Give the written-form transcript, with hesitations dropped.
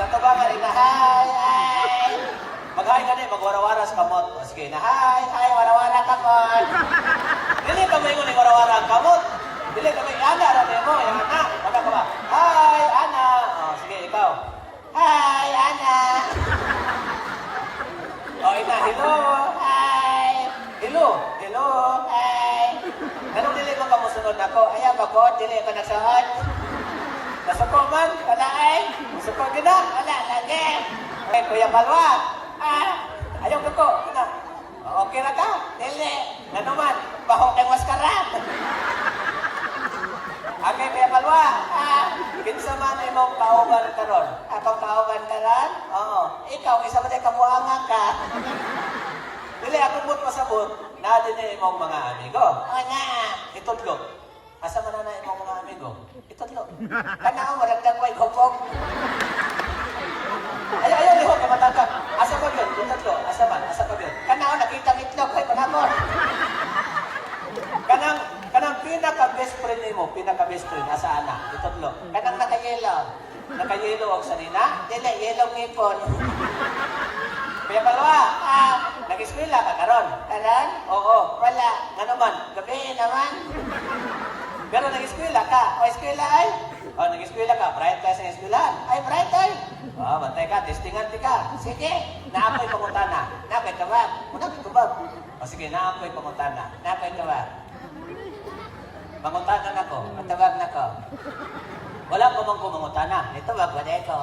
Pagtabangan, na hi. Mag-hi ka din, mag-warawara sa kamot. O sige, na hi, warawara kamot. Dili ka may ngunit warawara ang kamot. Dili ka may ana, rami mo, yung ana. Baga ka ba? Hi, ana. O sige, ikaw. Hi, ana. O ina, hello, hi. Hello, hi. Anong dili mo ka musunod ako? Ayaw ka po, dili ka nagsahan. Nasuko man, wala ay. Nasuko gina, wala, lagi. Okay, Kuya Balwa. Ayaw ka ko. Okay na ka? Dili. Ano man, baho kay maskara. Okay, Kuya Balwa. Kinsa man imong kauban karon? Akong kauban karon? Oo. Ikaw, isa ba tayo kabuangan ka? Dili, ako mo't masabot. Na din imong mga amigo. O nga. Itudlo. Asa man na imong mga amigo? Itudlo. Kana mo, maragdag ko gopog. Ayaw, lihok ka matagag. Asa pa yun? Itudlo. Asa man? Asa pa yun? Kana nakita itlog. Ay, panamon. Kanang pinaka-best friend mo, pinaka-best friend, asa ana? Itudlo. Kanang nakayelo. Nakayelo ang sanina? Dili, yellow ngipon. Kaya Balwa, nag-eskwela ka karon? Karon? Oo. Wala. Nga naman, gabi naman. Pero nag-eskwela ka. O, eskwela ay? O, nag-eskwela ka. Bright ka sa eskwelahan. Ay, bright ay. O, bantay ka. Testingan ka. Sige. Naapoy pangutana. Naapoy tawag. Naapoy tawag. O, sige. Naapoy pangutana. Naapoy tawag. Mangutana na ko. Matawag na ko. Wala pa bang kumangutana. Ito, wag. Wala ito.